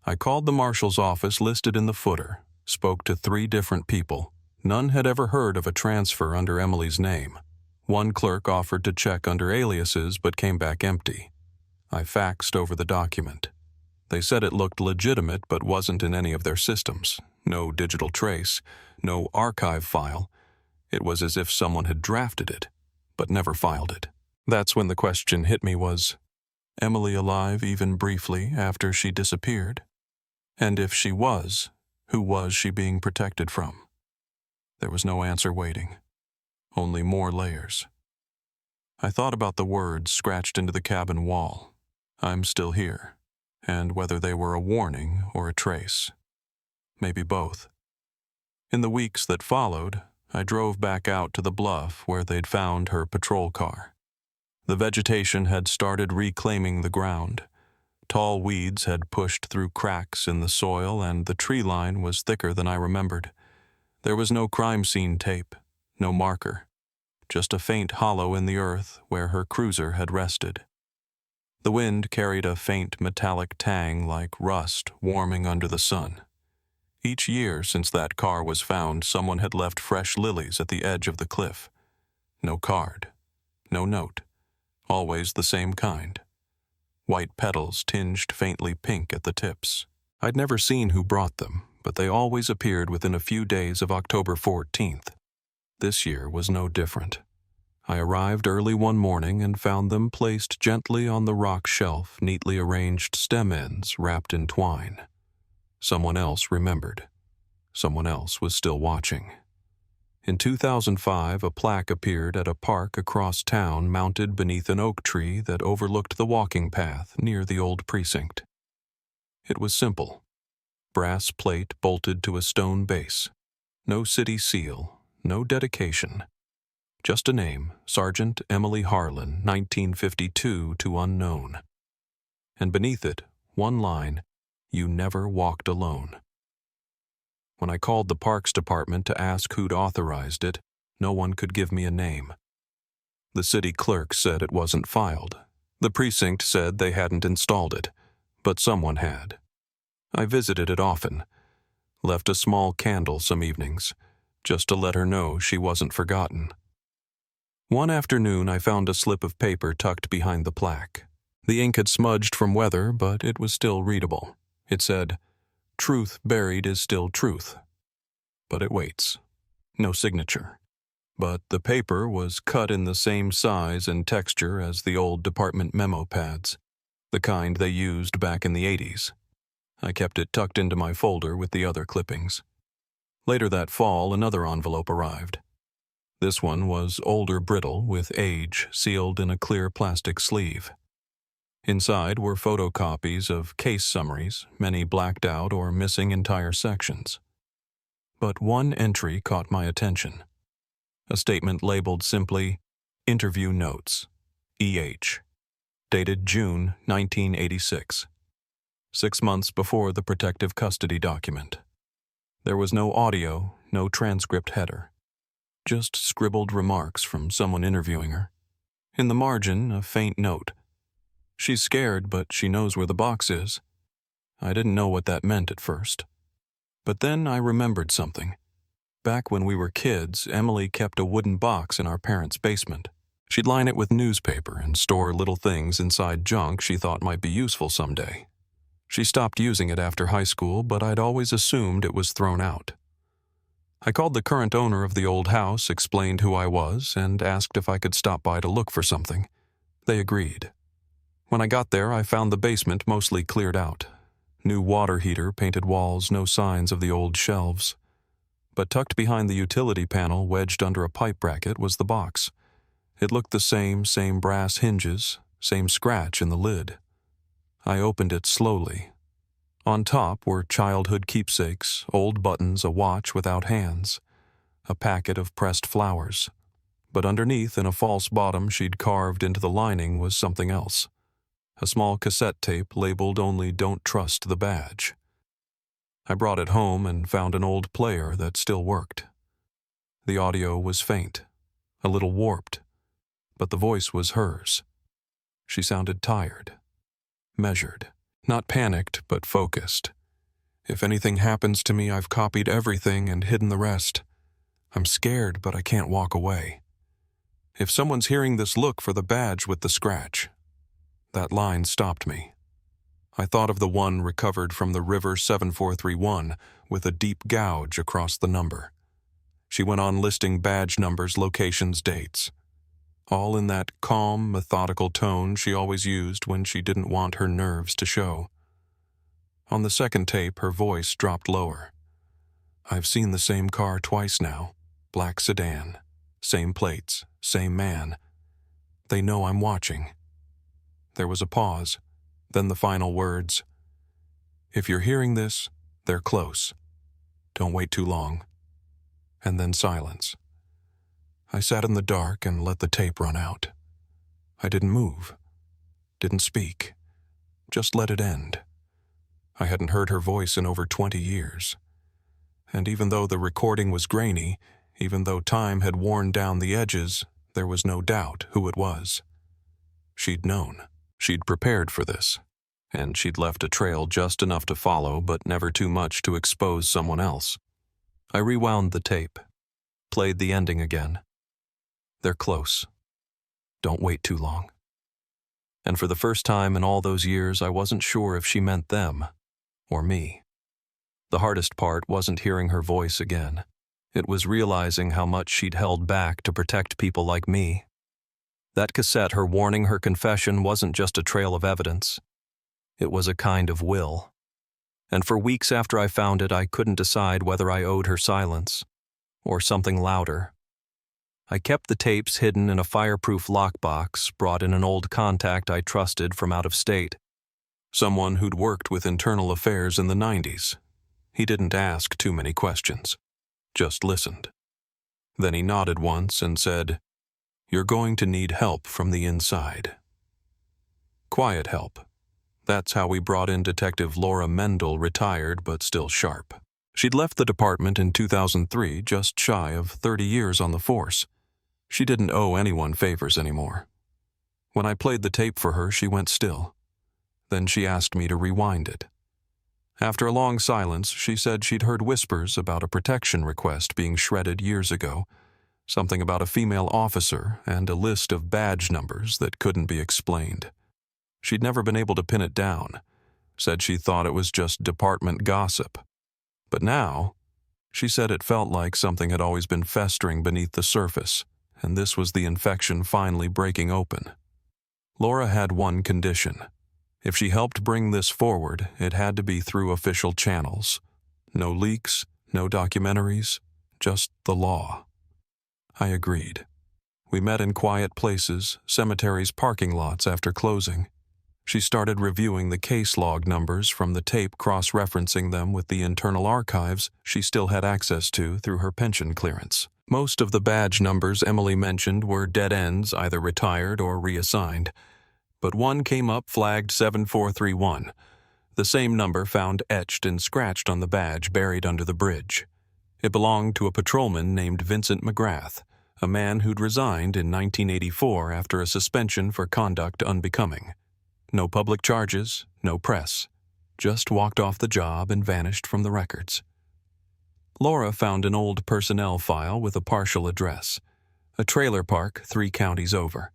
I called the marshal's office listed in the footer. Spoke to 3 different people. None had ever heard of a transfer under Emily's name. One clerk offered to check under aliases but came back empty. I faxed over the document. They said it looked legitimate but wasn't in any of their systems. No digital trace, no archive file. It was as if someone had drafted it, but never filed it. That's when the question hit me: was Emily alive even briefly after she disappeared? And if she was, who was she being protected from? There was no answer waiting. Only more layers. I thought about the words scratched into the cabin wall. I'm still here. and whether they were a warning or a trace. Maybe both. In the weeks that followed, I drove back out to the bluff where they'd found her patrol car. The vegetation had started reclaiming the ground. Tall weeds had pushed through cracks in the soil, and the tree line was thicker than I remembered. There was no crime scene tape, no marker, just a faint hollow in the earth where her cruiser had rested. The wind carried a faint metallic tang like rust warming under the sun. Each year since that car was found, someone had left fresh lilies at the edge of the cliff. No card, no note, always the same kind. White petals tinged faintly pink at the tips. I'd never seen who brought them, but they always appeared within a few days of October 14th. This year was no different. I arrived early one morning and found them placed gently on the rock shelf, neatly arranged stem ends wrapped in twine. Someone else remembered. Someone else was still watching. In 2005, a plaque appeared at a park across town mounted beneath an oak tree that overlooked the walking path near the old precinct. It was simple. Brass plate bolted to a stone base. No city seal, no dedication. Just a name, Sergeant Emily Harlan, 1952 to unknown. And beneath it, one line, "You never walked alone." When I called the Parks Department to ask who'd authorized it, no one could give me a name. The city clerk said it wasn't filed. The precinct said they hadn't installed it, but someone had. I visited it often, left a small candle some evenings, just to let her know she wasn't forgotten. One afternoon I found a slip of paper tucked behind the plaque. The ink had smudged from weather, but it was still readable. It said, "Truth buried is still truth." But it waits. No signature. But the paper was cut in the same size and texture as the old department memo pads, the kind they used back in the 80s. I kept it tucked into my folder with the other clippings. Later that fall, another envelope arrived. This one was older brittle, with age sealed in a clear plastic sleeve. Inside were photocopies of case summaries, many blacked out or missing entire sections. But one entry caught my attention. A statement labeled simply, "Interview Notes, E.H., dated June 1986, 6 months before the protective custody document. There was no audio, no transcript header, just scribbled remarks from someone interviewing her. In the margin, a faint note. She's scared, but she knows where the box is. I didn't know what that meant at first. But then I remembered something. Back when we were kids, Emily kept a wooden box in our parents' basement. She'd line it with newspaper and store little things inside junk she thought might be useful someday. She stopped using it after high school, but I'd always assumed it was thrown out. I called the current owner of the old house, explained who I was, and asked if I could stop by to look for something. They agreed. When I got there, I found the basement mostly cleared out. New water heater, painted walls, no signs of the old shelves. But tucked behind the utility panel, wedged under a pipe bracket, was the box. It looked the same brass hinges, same scratch in the lid. I opened it slowly. On top were childhood keepsakes, old buttons, a watch without hands, a packet of pressed flowers. But underneath, in a false bottom she'd carved into the lining, was something else. A small cassette tape labeled only "Don't Trust the Badge." I brought it home and found an old player that still worked. The audio was faint, a little warped, but the voice was hers. She sounded tired, measured, not panicked, but focused. "If anything happens to me, I've copied everything and hidden the rest. I'm scared, but I can't walk away. If someone's hearing this, look for the badge with the scratch." That line stopped me. I thought of the one recovered from the River 7431 with a deep gouge across the number. She went on listing badge numbers, locations, dates. All in that calm, methodical tone she always used when she didn't want her nerves to show. On the second tape, her voice dropped lower. "I've seen the same car twice now. Black sedan. Same plates. Same man. They know I'm watching." There was a pause, then the final words, If you're hearing this, they're close. Don't wait too long. And then silence. I sat in the dark and let the tape run out. I didn't move, didn't speak, just let it end. I hadn't heard her voice in over 20 years. And even though the recording was grainy, even though time had worn down the edges, there was no doubt who it was. She'd known. She'd prepared for this. And she'd left a trail just enough to follow, but never too much to expose someone else. I rewound the tape, played the ending again. They're close. Don't wait too long. And for the first time in all those years, I wasn't sure if she meant them or me. The hardest part wasn't hearing her voice again. It was realizing how much she'd held back to protect people like me. That cassette, her warning, her confession, wasn't just a trail of evidence. It was a kind of will. And for weeks after I found it, I couldn't decide whether I owed her silence or something louder. I kept the tapes hidden in a fireproof lockbox, brought in an old contact I trusted from out of state. Someone who'd worked with internal affairs in the 90s. He didn't ask too many questions, just listened. Then he nodded once and said, "You're going to need help from the inside." Quiet help. That's how we brought in Detective Laura Mendel, retired but still sharp. She'd left the department in 2003, just shy of 30 years on the force. She didn't owe anyone favors anymore. When I played the tape for her, she went still. Then she asked me to rewind it. After a long silence, she said she'd heard whispers about a protection request being shredded years ago, something about a female officer and a list of badge numbers that couldn't be explained. She'd never been able to pin it down, said she thought it was just department gossip. But now, she said it felt like something had always been festering beneath the surface, and this was the infection finally breaking open. Laura had one condition. If she helped bring this forward, it had to be through official channels. No leaks, no documentaries, just the law. I agreed. We met in quiet places, cemeteries, parking lots after closing. She started reviewing the case log numbers from the tape, cross-referencing them with the internal archives she still had access to through her pension clearance. Most of the badge numbers Emily mentioned were dead ends, either retired or reassigned. But one came up flagged 7431, the same number found etched and scratched on the badge buried under the bridge. It belonged to a patrolman named Vincent McGrath, a man who'd resigned in 1984 after a suspension for conduct unbecoming. No public charges, no press. Just walked off the job and vanished from the records. Laura found an old personnel file with a partial address. A trailer park 3 counties over.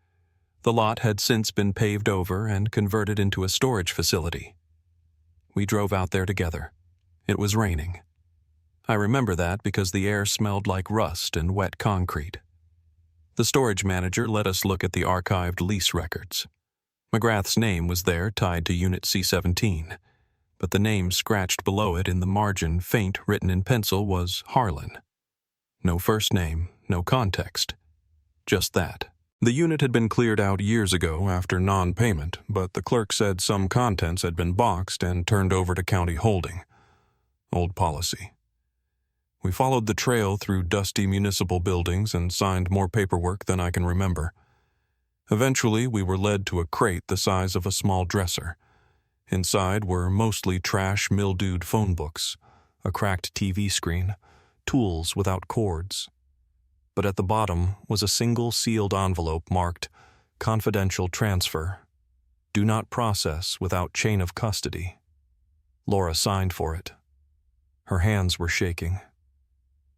The lot had since been paved over and converted into a storage facility. We drove out there together. It was raining. I remember that because the air smelled like rust and wet concrete. The storage manager let us look at the archived lease records. McGrath's name was there, tied to Unit C-17, but the name scratched below it in the margin, faint, written in pencil, was Harlan. No first name, no context. Just that. The unit had been cleared out years ago after non-payment, but the clerk said some contents had been boxed and turned over to county holding. Old policy. We followed the trail through dusty municipal buildings and signed more paperwork than I can remember. Eventually, we were led to a crate the size of a small dresser. Inside were mostly trash, mildewed phone books, a cracked TV screen, tools without cords. But at the bottom was a single sealed envelope marked "Confidential Transfer. Do not process without chain of custody." Laura signed for it. Her hands were shaking.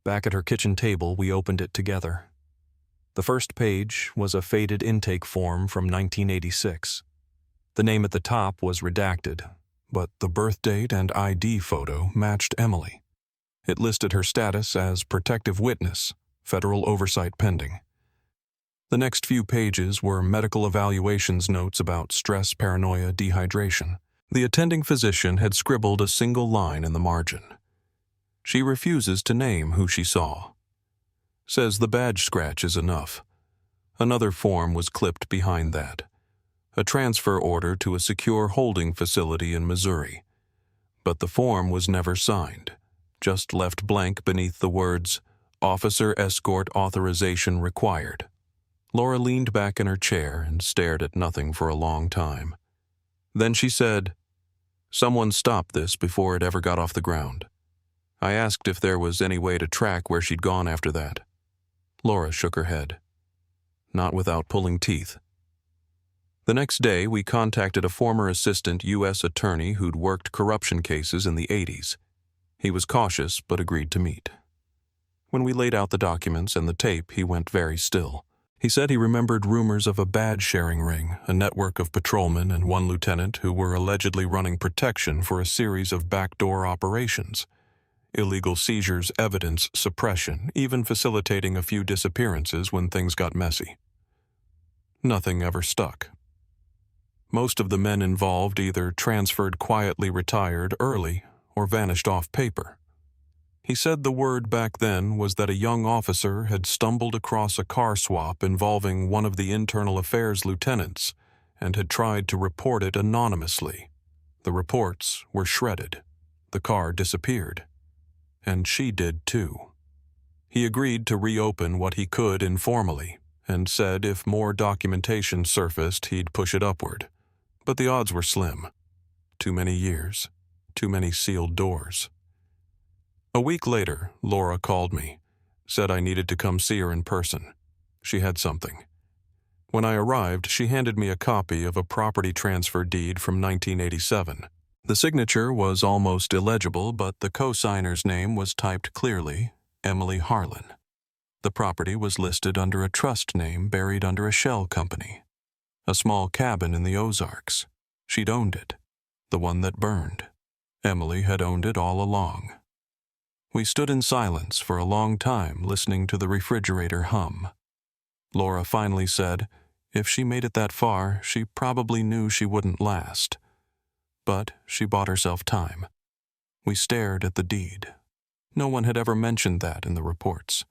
Back at her kitchen table, we opened it together. The first page was a faded intake form from 1986. The name at the top was redacted, but the birth date and ID photo matched Emily. It listed her status as protective witness, federal oversight pending. The next few pages were medical evaluations notes about stress, paranoia, dehydration. The attending physician had scribbled a single line in the margin. She refuses to name who she saw. Says the badge scratch is enough. Another form was clipped behind that. A transfer order to a secure holding facility in Missouri. but the form was never signed, just left blank beneath the words, "Officer Escort Authorization Required." Laura leaned back in her chair and stared at nothing for a long time. Then she said, "Someone stopped this before it ever got off the ground." I asked if there was any way to track where she'd gone after that. Laura shook her head. Not without pulling teeth. The next day, we contacted a former assistant U.S. attorney who'd worked corruption cases in the 80s. He was cautious, but agreed to meet. When we laid out the documents and the tape, he went very still. He said he remembered rumors of a badge-sharing ring, a network of patrolmen and one lieutenant who were allegedly running protection for a series of backdoor operations. Illegal seizures, evidence suppression, even facilitating a few disappearances when things got messy. Nothing ever stuck. Most of the men involved either transferred quietly retired early or vanished off paper. He said the word back then was that a young officer had stumbled across a car swap involving one of the internal affairs lieutenants and had tried to report it anonymously. The reports were shredded. The car disappeared. And she did too. He agreed to reopen what he could informally and said if more documentation surfaced, he'd push it upward. But the odds were slim. Too many years. Too many sealed doors. A week later, Laura called me, said I needed to come see her in person. She had something. When I arrived, she handed me a copy of a property transfer deed from 1987. The signature was almost illegible, but the co-signer's name was typed clearly, Emily Harlan. The property was listed under a trust name buried under a shell company. A small cabin in the Ozarks. She'd owned it. The one that burned. Emily had owned it all along. We stood in silence for a long time listening to the refrigerator hum. Laura finally said, if she made it that far, she probably knew she wouldn't last. But she bought herself time. We stared at the deed. No one had ever mentioned that in the reports,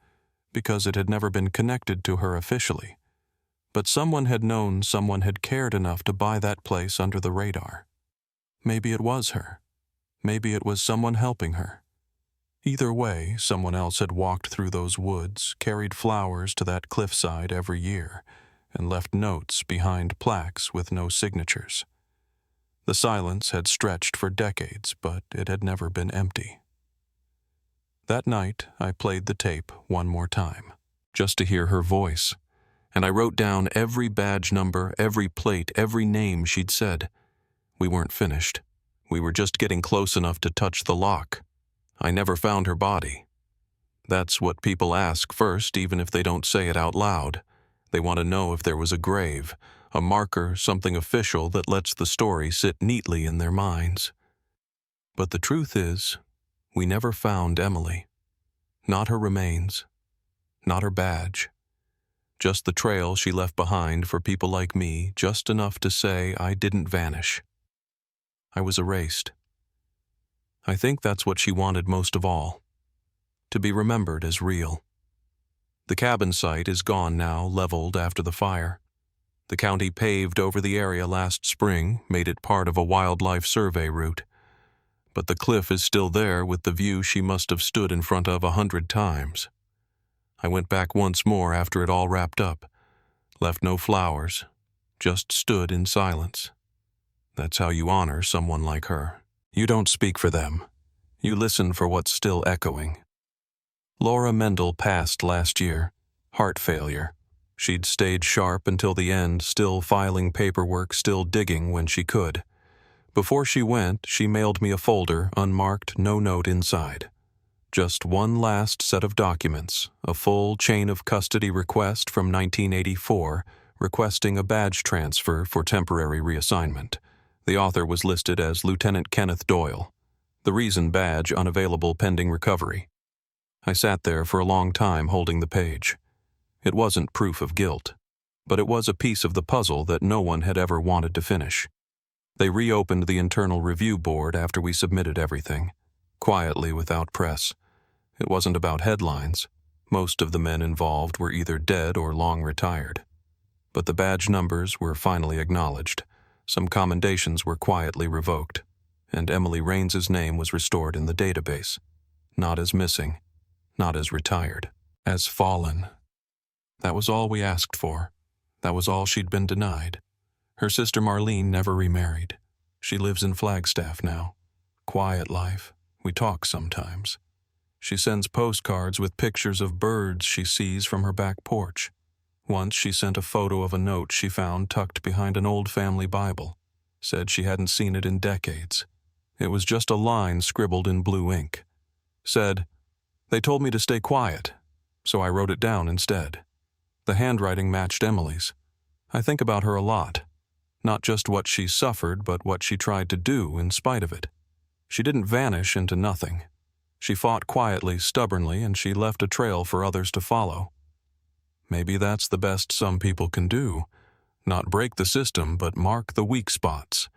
because it had never been connected to her officially. But someone had known someone had cared enough to buy that place under the radar. Maybe it was her. Maybe it was someone helping her. Either way, someone else had walked through those woods, carried flowers to that cliffside every year, and left notes behind plaques with no signatures. The silence had stretched for decades, but it had never been empty. That night, I played the tape one more time, just to hear her voice, and I wrote down every badge number, every plate, every name she'd said. We weren't finished. We were just getting close enough to touch the lock. I never found her body. That's what people ask first, even if they don't say it out loud. They want to know if there was a grave, a marker, something official that lets the story sit neatly in their minds. But the truth is, we never found Emily. Not her remains. Not her badge. Just the trail she left behind for people like me, just enough to say I didn't vanish. I was erased. I think that's what she wanted most of all. To be remembered as real. The cabin site is gone now, leveled after the fire. The county paved over the area last spring, made it part of a wildlife survey route. But the cliff is still there with the view she must have stood in front of 100 times. I went back once more after it all wrapped up. Left no flowers, just stood in silence. That's how you honor someone like her. You don't speak for them. You listen for what's still echoing. Laura Mendel passed last year. Heart failure. She'd stayed sharp until the end, still filing paperwork, still digging when she could. Before she went, she mailed me a folder, unmarked, no note inside. Just one last set of documents, a full chain of custody request from 1984, requesting a badge transfer for temporary reassignment. The author was listed as Lieutenant Kenneth Doyle. The reason badge unavailable pending recovery. I sat there for a long time holding the page. It wasn't proof of guilt, but it was a piece of the puzzle that no one had ever wanted to finish. They reopened the internal review board after we submitted everything, quietly without press. It wasn't about headlines. Most of the men involved were either dead or long retired. But the badge numbers were finally acknowledged. Some commendations were quietly revoked. and Emily Raines's name was restored in the database, not as missing, not as retired, as fallen. That was all we asked for. That was all she'd been denied. Her sister Marlene never remarried. She lives in Flagstaff now. Quiet life. We talk sometimes. She sends postcards with pictures of birds she sees from her back porch. Once she sent a photo of a note she found tucked behind an old family Bible. Said she hadn't seen it in decades. It was just a line scribbled in blue ink. Said, "They told me to stay quiet, so I wrote it down instead." The handwriting matched Emily's. I think about her a lot. Not just what she suffered, but what she tried to do in spite of it. She didn't vanish into nothing. She fought quietly, stubbornly, and she left a trail for others to follow. Maybe that's the best some people can do. Not break the system, but mark the weak spots.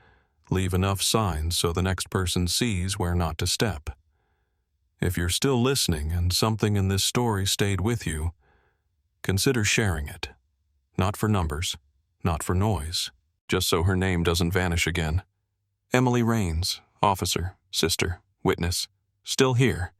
Leave enough signs so the next person sees where not to step. If you're still listening and something in this story stayed with you, consider sharing it. Not for numbers, not for noise, just so her name doesn't vanish again. Emily Raines, officer, sister, witness, still here,